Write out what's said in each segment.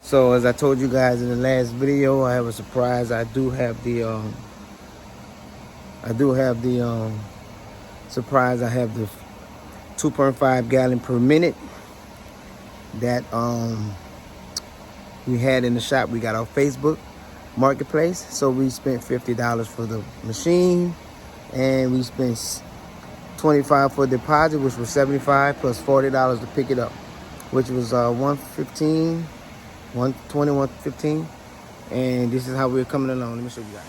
So as I told you guys in the last video, I have a surprise. I do have the surprise. I have the 2.5 gallon per minute that we had in the shop. We got our Facebook marketplace. So we spent $50 for the machine, and we spent $25 for deposit, which was $75 plus $40 to pick it up, which was $115, $120, $115. And this is how we're coming along. Let me show you guys.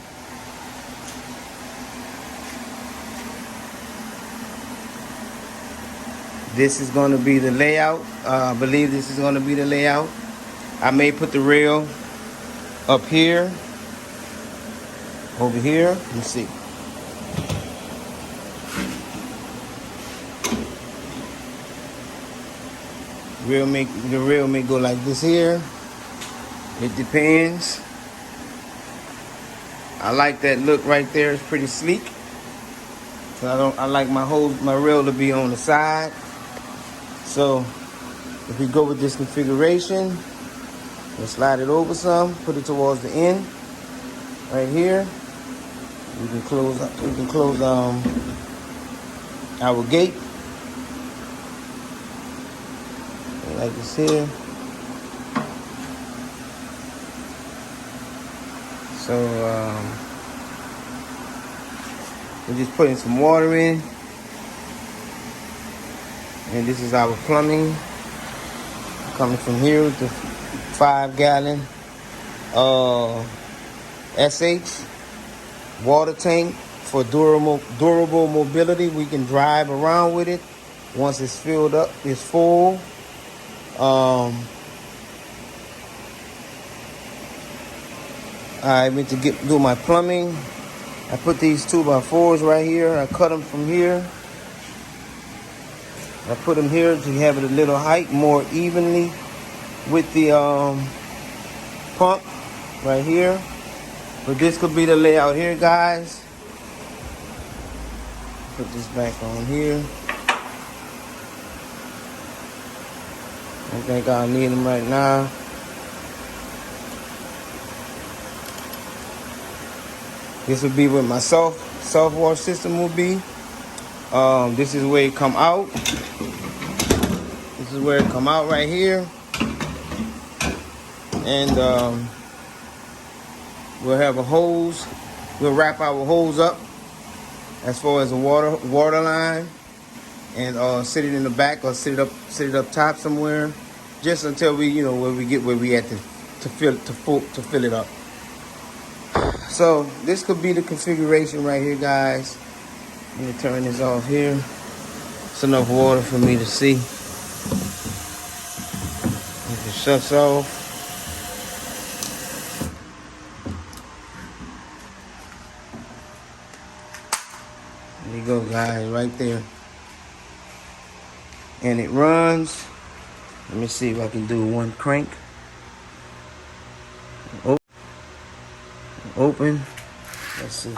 This is going to be the layout. I believe this is going to be the layout. I may put the rail up here, over here. Let me see. The rail may go like this here. It depends. I like that look right there. It's pretty sleek. So I like my rail to be on the side. So if we go with this configuration, we'll slide it over some, put it towards the end, right here. We can close our gate like this here. So we're just putting some water in. And this is our plumbing coming from here with the 5 gallon SH water tank for durable mobility. We can drive around with it once it's filled up, it's full. I went to do my plumbing. I put these 2x4s right here. I cut them from here. I put them here to have it a little height more evenly with the pump right here. But this could be the layout here, guys. Put this back on here. I think I'll need them right now. This will be what my soft wash system will be. This is where it come out. This is where it come out right here. And we'll have a hose. We'll wrap our hose up as far as the water line, and sit it in the back or sit it up top somewhere, just until we get where we at to fill it up. So this could be the configuration right here, guys. Let me turn this off here. It's enough water for me to see. If it shuts off. There you go, guys, right there. And it runs. Let me see if I can do one crank. Open. Let's see.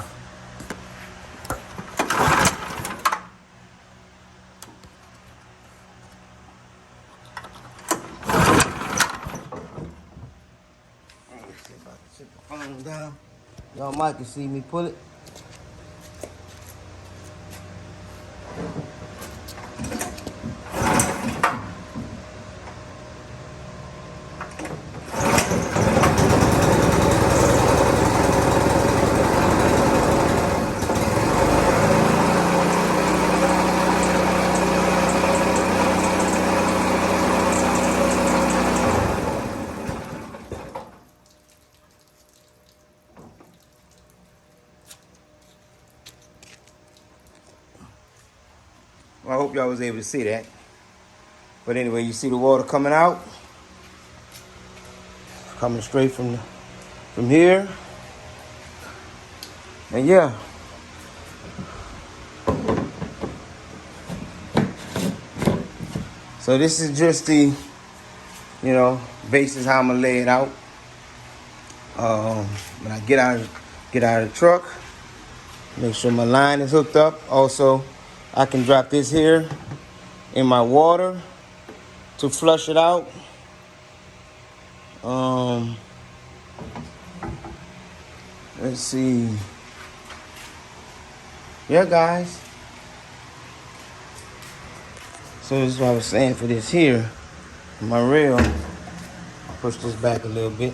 Down. Y'all might can see me pull it. Well, I hope y'all was able to see that. But anyway, you see the water coming out. Coming straight from here. And yeah. So this is just the, basis how I'm gonna lay it out. When I get out of the truck, make sure my line is hooked up. Also, I can drop this here in my water to flush it out. Let's see. Yeah, guys. So this is what I was saying for this here. My rail. I'll push this back a little bit.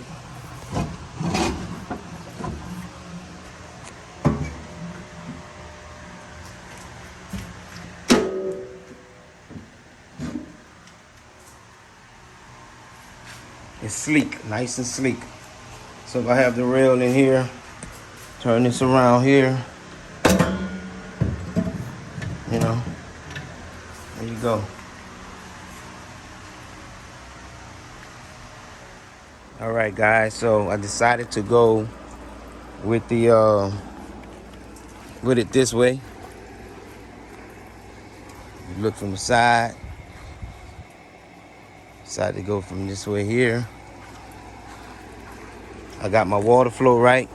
It's sleek, nice and sleek. So if I have the rail in here, turn this around here, you know, there you go. All right, guys, so I decided to go with the with it this way. You look from the side. Decided to go from this way here. I got my water flow right.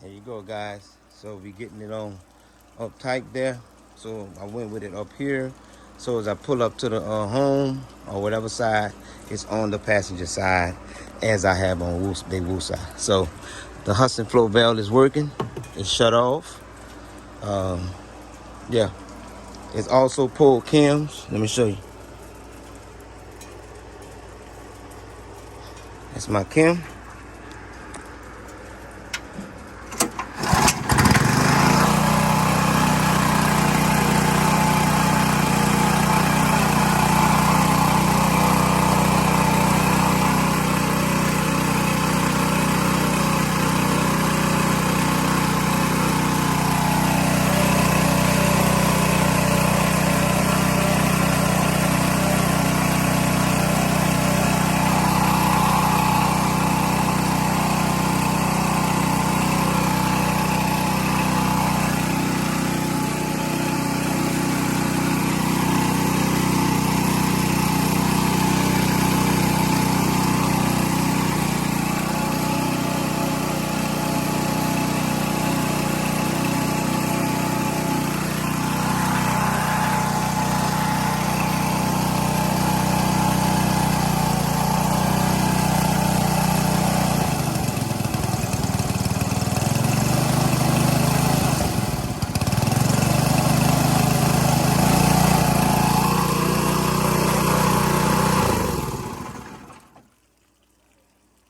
There you go, guys. So we getting it on up tight there. So I went with it up here. So as I pull up to the home or whatever side, it's on the passenger side as I have on the WuSah. So the Hudson flow valve is working. It's shut off. Yeah. It's also pulled chems. Let me show you. That's my chem.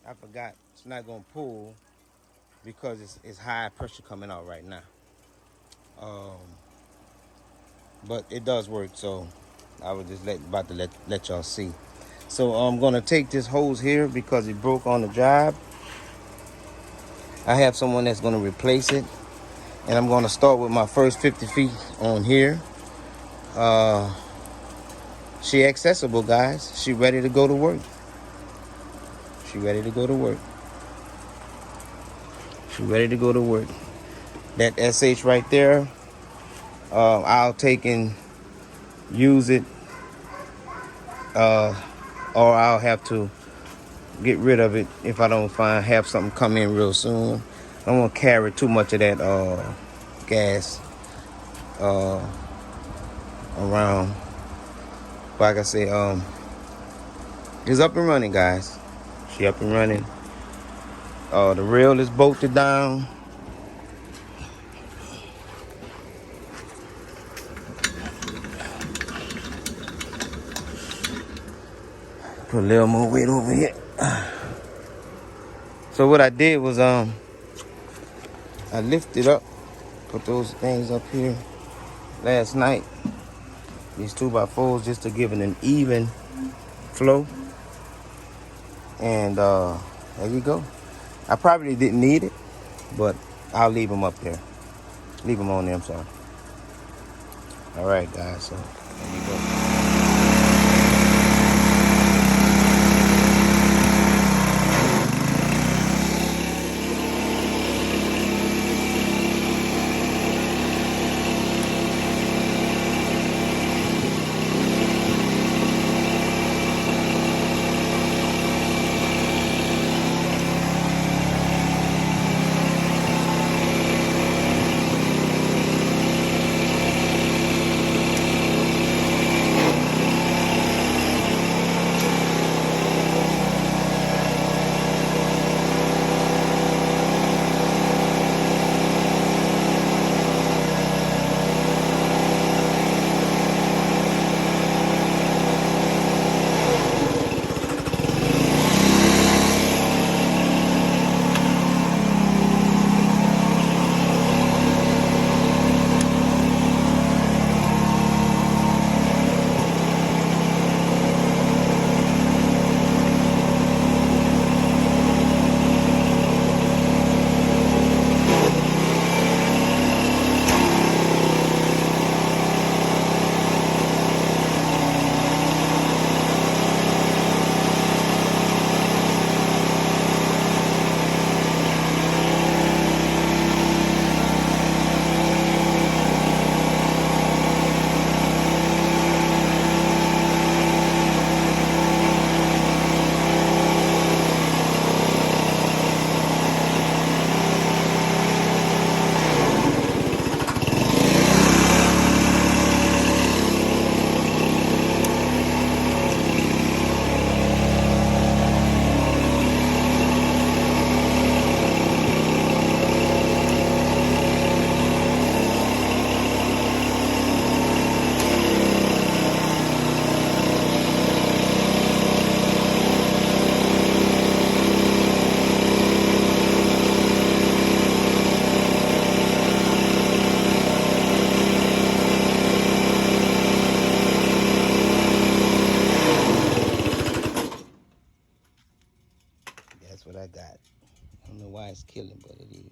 I forgot it's not gonna pull because it's high pressure coming out right now. But it does work, so I was just about to let y'all see. So I'm gonna take this hose here because it broke on the job. I have someone that's gonna replace it, and I'm gonna start with my first 50 feet on here. She accessible, guys. She ready to go to work. She ready to go to work. She ready to go to work. That SH right there, I'll take and use it, or I'll have to get rid of it if I don't have something come in real soon. I don't want to carry too much of that gas around. But like I say, it's up and running, guys. She up and running. The rail is bolted down. Put a little more weight over here. So what I did was I lifted up Put those things up here last night. These 2x4s just to give it an even flow. And there you go. I probably didn't need it, but I'll leave them up there. Leave them on there, I'm sorry. All right, guys, so there you go. That's what I got. I don't know why it's killing, but it is.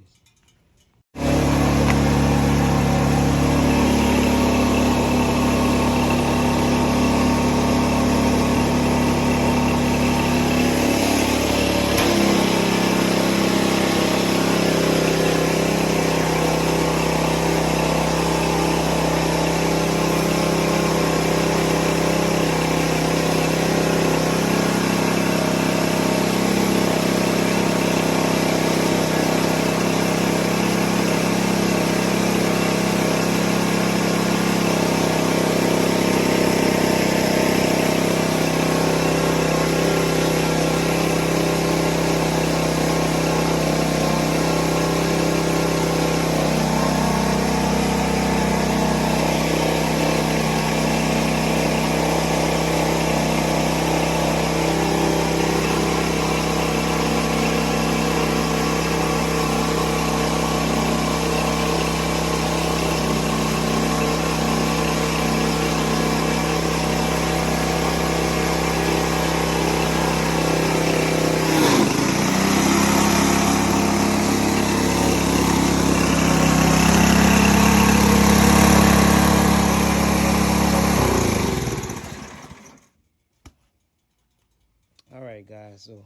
All right, guys, so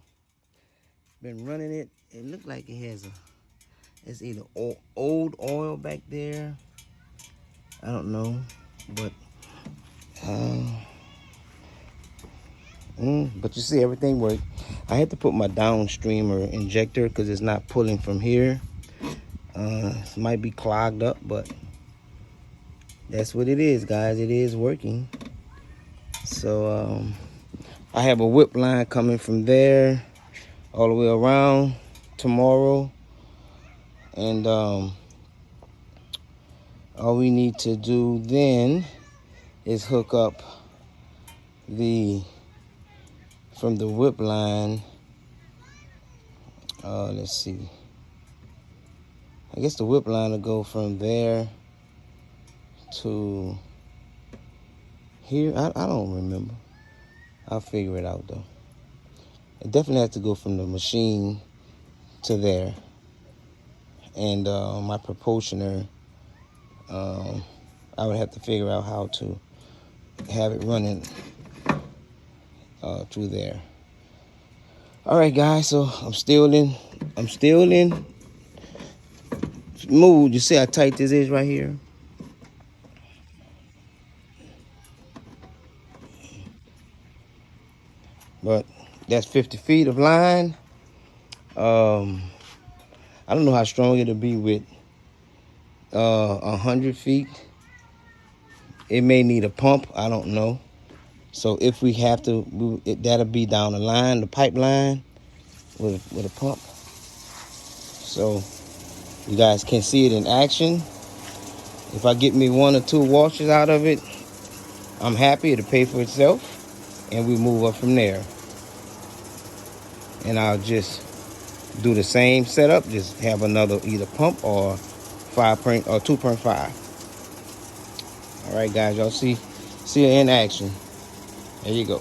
been running it. It looked like it has it's either old oil back there. I don't know, but but you see everything worked. I had to put my downstream or injector because it's not pulling from here. It might be clogged up, but that's what it is, guys. It is working. So I have a whip line coming from there all the way around tomorrow, and all we need to do then is hook up from the whip line. Let's see. I guess the whip line will go from there to here. I don't remember. I'll figure it out though. It definitely has to go from the machine to there. And my proportioner, I would have to figure out how to have it running through there. All right, guys. So I'm still in mood. You see how tight this is right here? But that's 50 feet of line. I don't know how strong it'll be with 100 feet. It may need a pump. I don't know. So if we have to, that'll be down the line, the pipeline with a pump. So you guys can see it in action. If I get me 1 or 2 washes out of it, I'm happy. It'll pay for itself, and we move up from there. And I'll just do the same setup. Just have another either pump or 2.5. All right, guys, y'all see it in action. There you go.